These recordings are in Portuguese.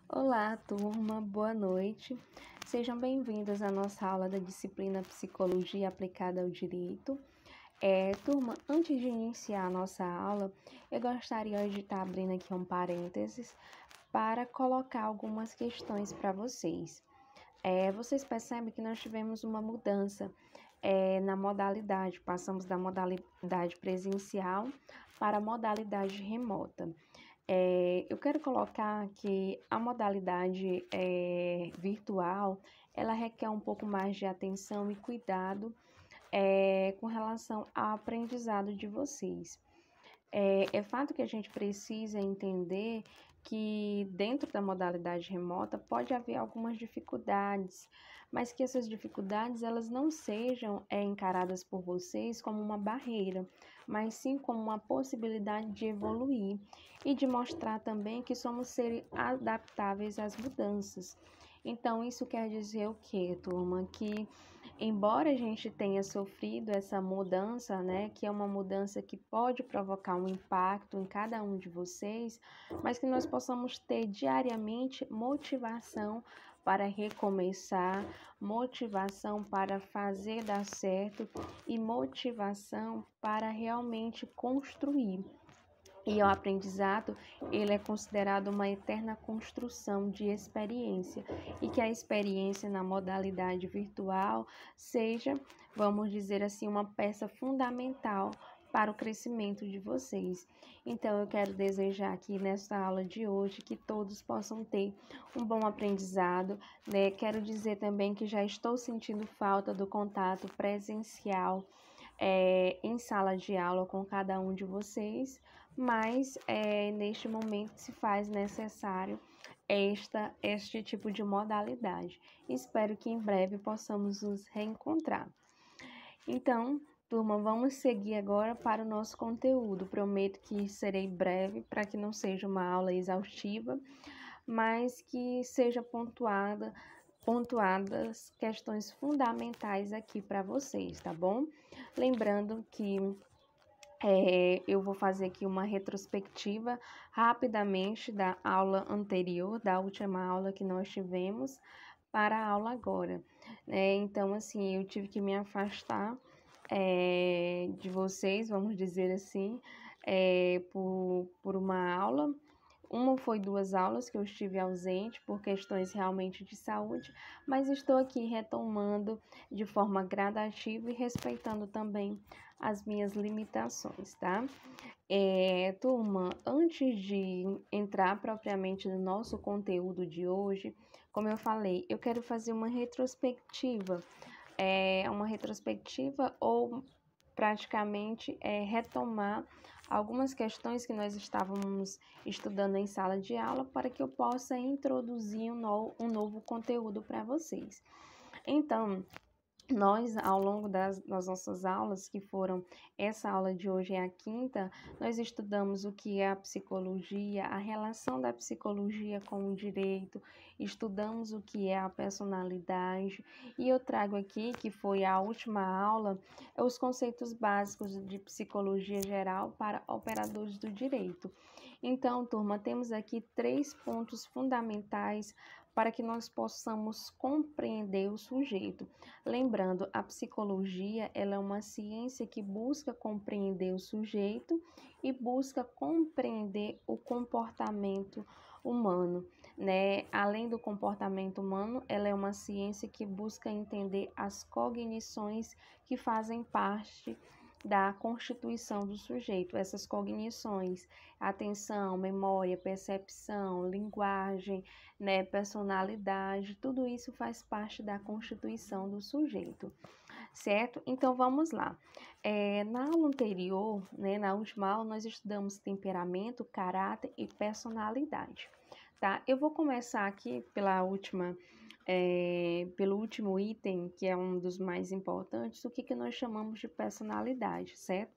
Olá, turma, boa noite. Sejam bem-vindos à nossa aula da disciplina Psicologia Aplicada ao Direito. Turma, antes de iniciar a nossa aula, eu gostaria de estar abrindo aqui um parênteses para colocar algumas questões para vocês. Vocês percebem que nós tivemos uma mudança na modalidade, passamos da modalidade presencial para a modalidade remota. Eu quero colocar que a modalidade virtual, ela requer um pouco mais de atenção e cuidado com relação ao aprendizado de vocês. É fato que a gente precisa entender que dentro da modalidade remota pode haver algumas dificuldades, mas que essas dificuldades elas não sejam encaradas por vocês como uma barreira, mas sim como uma possibilidade de evoluir e de mostrar também que somos seres adaptáveis às mudanças. Então, isso quer dizer o quê, turma? Que embora a gente tenha sofrido essa mudança, né, que é uma mudança que pode provocar um impacto em cada um de vocês, mas que nós possamos ter diariamente motivação para recomeçar, motivação para fazer dar certo e motivação para realmente construir. E o aprendizado, ele é considerado uma eterna construção de experiência, e que a experiência na modalidade virtual seja, vamos dizer assim, uma peça fundamental para o crescimento de vocês. Então, eu quero desejar aqui nesta aula de hoje que todos possam ter um bom aprendizado, né? Quero dizer também que já estou sentindo falta do contato presencial em sala de aula com cada um de vocês, mas neste momento se faz necessário este tipo de modalidade. Espero que em breve possamos nos reencontrar. Então, turma, vamos seguir agora para o nosso conteúdo. Prometo que serei breve para que não seja uma aula exaustiva, mas que seja pontuadas questões fundamentais aqui para vocês, tá bom? Lembrando que eu vou fazer aqui uma retrospectiva rapidamente da aula anterior, da última aula que nós tivemos, para a aula agora, né? Então, assim, eu tive que me afastar de vocês, vamos dizer assim, por uma aula. Uma foi 2 aulas que eu estive ausente por questões realmente de saúde, mas estou aqui retomando de forma gradativa e respeitando também as minhas limitações, tá? Turma, antes de entrar propriamente no nosso conteúdo de hoje, como eu falei, eu quero fazer uma retrospectiva, ou praticamente retomar algumas questões que nós estávamos estudando em sala de aula para que eu possa introduzir um novo conteúdo para vocês. Então, nós, ao longo das nossas aulas, que foram, essa aula de hoje é a quinta, nós estudamos o que é a psicologia, a relação da psicologia com o direito, estudamos o que é a personalidade, e eu trago aqui, que foi a última aula, os conceitos básicos de psicologia geral para operadores do direito. Então, turma, temos aqui 3 pontos fundamentais para que nós possamos compreender o sujeito. Lembrando, a psicologia ela é uma ciência que busca compreender o sujeito e busca compreender o comportamento humano, né? Além do comportamento humano, ela é uma ciência que busca entender as cognições que fazem parte da constituição do sujeito. Essas cognições, atenção, memória, percepção, linguagem, né, personalidade, tudo isso faz parte da constituição do sujeito, certo? Então vamos lá. Na aula anterior, né, na última aula, nós estudamos temperamento, caráter e personalidade, tá? Eu vou começar aqui pelo último item, que é um dos mais importantes, o que nós chamamos de personalidade, certo?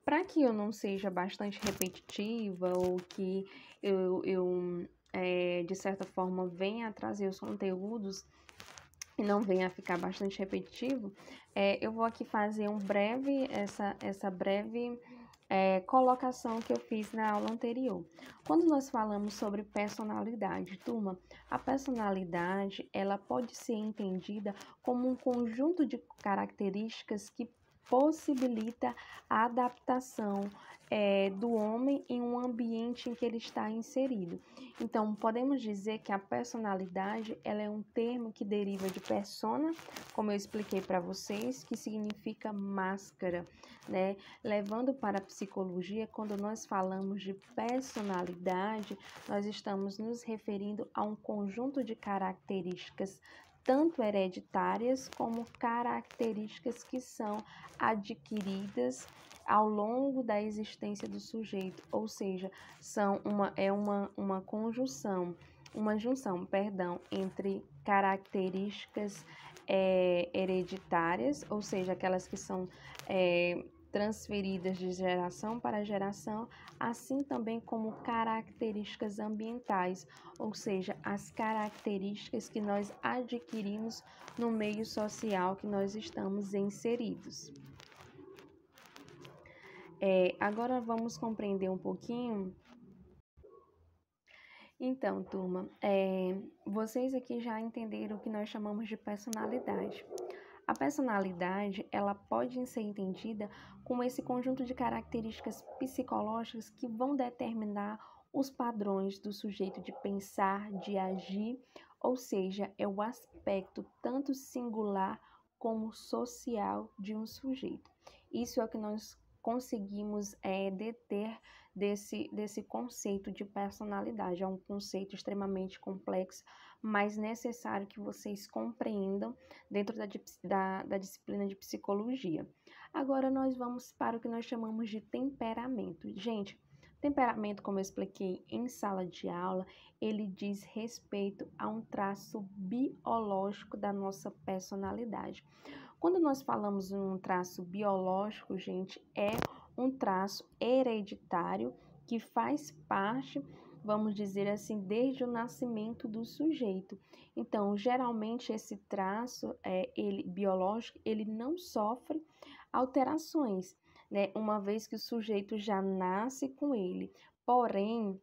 Para que eu não seja bastante repetitiva ou que de certa forma, venha a trazer os conteúdos e não venha a ficar bastante repetitivo, eu vou aqui fazer essa breve colocação que eu fiz na aula anterior. Quando nós falamos sobre personalidade, turma, a personalidade ela pode ser entendida como um conjunto de características que possibilita a adaptação do homem em um ambiente em que ele está inserido. Então, podemos dizer que a personalidade ela é um termo que deriva de persona, como eu expliquei para vocês, que significa máscara, né? Levando para a psicologia, quando nós falamos de personalidade, nós estamos nos referindo a um conjunto de características tanto hereditárias como características que são adquiridas ao longo da existência do sujeito, ou seja, uma conjunção, entre características hereditárias, ou seja, aquelas que são transferidas de geração para geração, assim também como características ambientais, ou seja, as características que nós adquirimos no meio social que nós estamos inseridos. Agora vamos compreender um pouquinho. Então, turma, vocês aqui já entenderam o que nós chamamos de personalidade. A personalidade, ela pode ser entendida como esse conjunto de características psicológicas que vão determinar os padrões do sujeito de pensar, de agir, ou seja, é o aspecto tanto singular como social de um sujeito. Isso é o que nós conseguimos deter desse conceito de personalidade. É um conceito extremamente complexo, mas necessário que vocês compreendam dentro da disciplina de psicologia. Agora nós vamos para o que nós chamamos de temperamento. Gente, temperamento, como eu expliquei em sala de aula, ele diz respeito a um traço biológico da nossa personalidade. Quando nós falamos em um traço biológico, gente, é um traço hereditário que faz parte, vamos dizer assim, desde o nascimento do sujeito. Então, geralmente esse traço biológico, ele não sofre alterações, né? Uma vez que o sujeito já nasce com ele. Porém,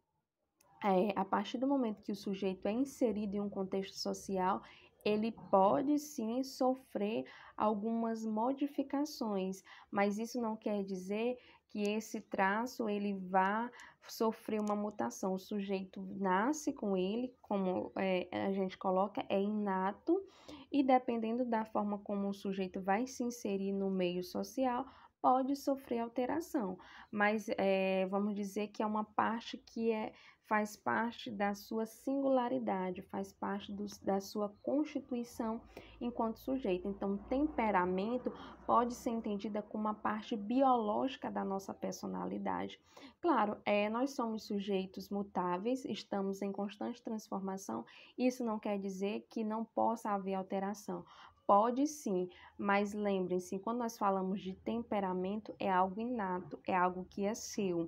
a partir do momento que o sujeito é inserido em um contexto social, ele pode sim sofrer algumas modificações, mas isso não quer dizer que esse traço ele vá sofrer uma mutação. O sujeito nasce com ele, como a gente coloca, é inato, e dependendo da forma como o sujeito vai se inserir no meio social, pode sofrer alteração, mas vamos dizer que é uma parte que faz parte da sua singularidade, faz parte da sua constituição enquanto sujeito. Então, temperamento pode ser entendida como uma parte biológica da nossa personalidade. Claro, nós somos sujeitos mutáveis, estamos em constante transformação, isso não quer dizer que não possa haver alteração. Pode sim, mas lembrem-se, quando nós falamos de temperamento, é algo inato, é algo que é seu.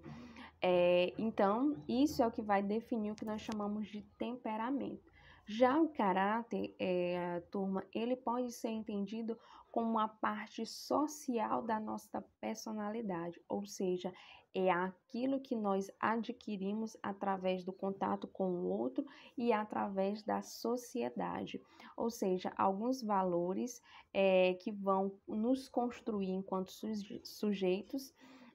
Então, isso é o que vai definir o que nós chamamos de temperamento. Já o caráter, turma, ele pode ser entendido como uma parte social da nossa personalidade, ou seja, é aquilo que nós adquirimos através do contato com o outro e através da sociedade, ou seja, alguns valores que vão nos construir enquanto sujeitos,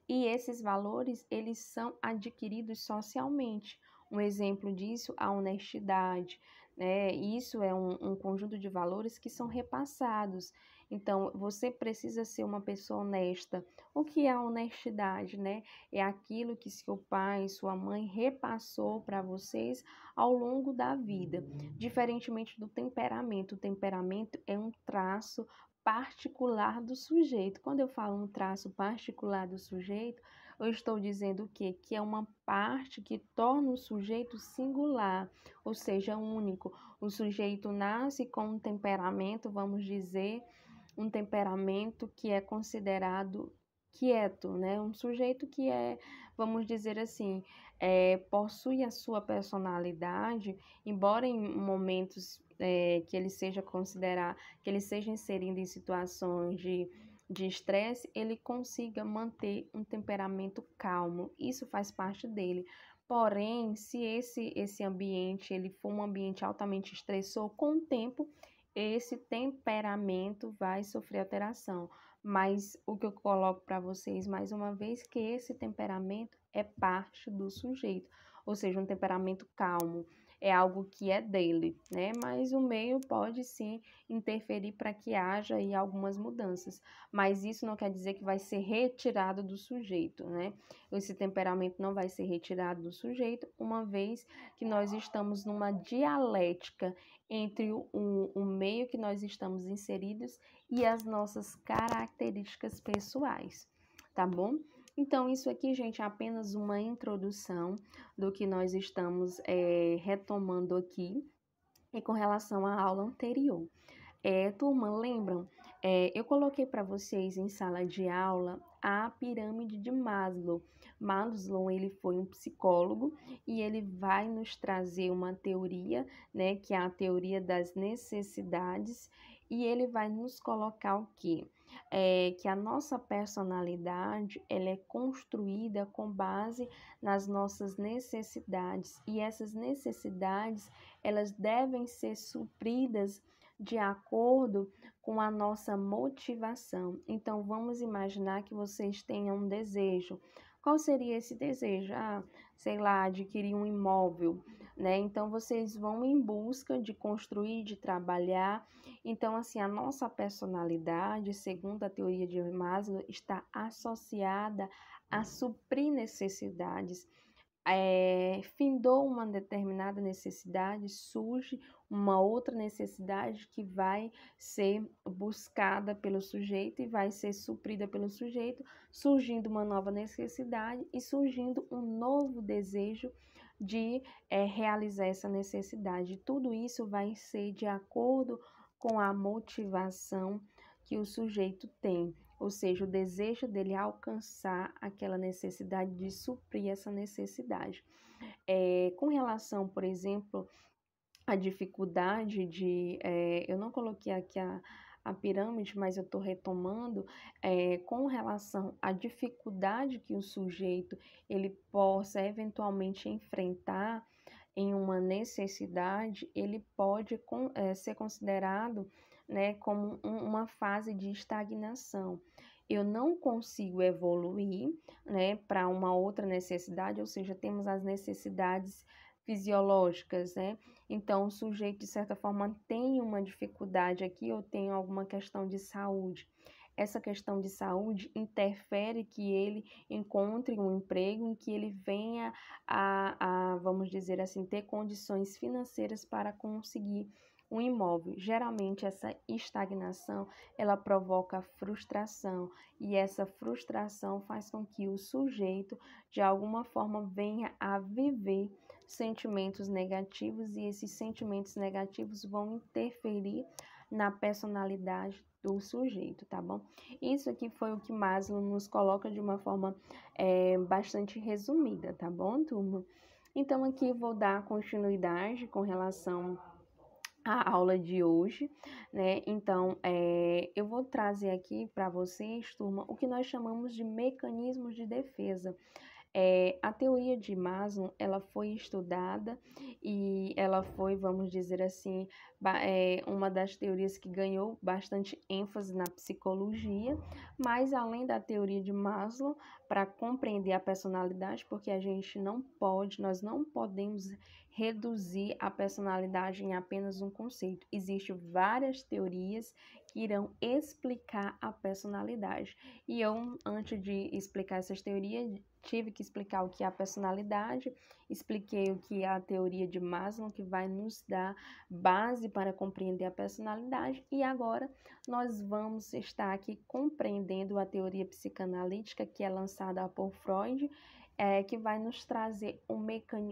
e esses valores, eles são adquiridos socialmente. Um exemplo disso, a honestidade, né? Isso é um conjunto de valores que são repassados. Então, você precisa ser uma pessoa honesta. O que é a honestidade, né? É aquilo que seu pai, sua mãe repassou para vocês ao longo da vida. Diferentemente do temperamento, o temperamento é um traço particular do sujeito. Quando eu falo um traço particular do sujeito, eu estou dizendo o quê? Que é uma parte que torna o sujeito singular, ou seja, único. O sujeito nasce com um temperamento, vamos dizer, um temperamento que é considerado quieto, né? Um sujeito que vamos dizer assim, possui a sua personalidade, embora em momentos que ele seja inserido em situações de estresse, ele consiga manter um temperamento calmo. Isso faz parte dele. Porém, se esse ambiente ele for um ambiente altamente estressor, com o tempo esse temperamento vai sofrer alteração. Mas o que eu coloco para vocês mais uma vez que esse temperamento é parte do sujeito, ou seja, um temperamento calmo. É algo que é dele, né? Mas o meio pode sim interferir para que haja aí algumas mudanças. Mas isso não quer dizer que vai ser retirado do sujeito, né? Esse temperamento não vai ser retirado do sujeito, uma vez que nós estamos numa dialética entre o meio que nós estamos inseridos e as nossas características pessoais, tá bom? Então, isso aqui, gente, é apenas uma introdução do que nós estamos retomando aqui e com relação à aula anterior. Turma, lembram? Eu coloquei para vocês em sala de aula a pirâmide de Maslow. Maslow, ele foi um psicólogo e ele vai nos trazer uma teoria, né, que é a teoria das necessidades, e ele vai nos colocar o quê? Que a nossa personalidade, ela é construída com base nas nossas necessidades, e essas necessidades, elas devem ser supridas de acordo com a nossa motivação. Então, vamos imaginar que vocês tenham um desejo. Qual seria esse desejo? Sei lá, adquirir um imóvel, né? Então, vocês vão em busca de construir, de trabalhar. Então, assim, a nossa personalidade, segundo a teoria de Maslow, está associada a suprir necessidades. Findou uma determinada necessidade, surge uma outra necessidade que vai ser buscada pelo sujeito e vai ser suprida pelo sujeito, surgindo uma nova necessidade e surgindo um novo desejo de realizar essa necessidade. Tudo isso vai ser de acordo com a motivação que o sujeito tem, ou seja, o desejo dele alcançar aquela necessidade, de suprir essa necessidade. Com relação, por exemplo, à dificuldade eu não coloquei aqui a pirâmide, mas eu estou retomando, com relação à dificuldade que o sujeito ele possa eventualmente enfrentar em uma necessidade, ele pode ser considerado, né, como uma fase de estagnação. Eu não consigo evoluir, né, para uma outra necessidade, ou seja, temos as necessidades fisiológicas, né? Então, o sujeito, de certa forma, tem uma dificuldade aqui ou tem alguma questão de saúde. Essa questão de saúde interfere que ele encontre um emprego em que ele venha vamos dizer assim, ter condições financeiras para conseguir um imóvel. Geralmente, essa estagnação, ela provoca frustração, e essa frustração faz com que o sujeito, de alguma forma, venha a viver sentimentos negativos, e esses sentimentos negativos vão interferir na personalidade do sujeito, tá bom? Isso aqui foi o que Maslow nos coloca de uma forma bastante resumida, tá bom, turma? Então, aqui vou dar continuidade com relação à aula de hoje, né? Então, eu vou trazer aqui para vocês, turma, o que nós chamamos de mecanismos de defesa. A teoria de Maslow, ela foi estudada e ela foi, vamos dizer assim, uma das teorias que ganhou bastante ênfase na psicologia, mas além da teoria de Maslow, para compreender a personalidade, porque nós não podemos reduzir a personalidade em apenas um conceito. Existem várias teorias que irão explicar a personalidade. E eu, antes de explicar essas teorias, tive que explicar o que é a personalidade, expliquei o que é a teoria de Maslow, que vai nos dar base para compreender a personalidade, e agora nós vamos estar aqui compreendendo a teoria psicanalítica, que é lançada por Freud, que vai nos trazer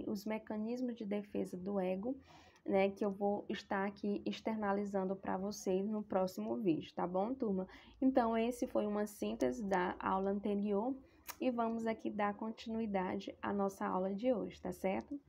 os mecanismos de defesa do ego, né, que eu vou estar aqui externalizando para vocês no próximo vídeo, tá bom, turma? Então, esse foi uma síntese da aula anterior e vamos aqui dar continuidade à nossa aula de hoje, tá certo?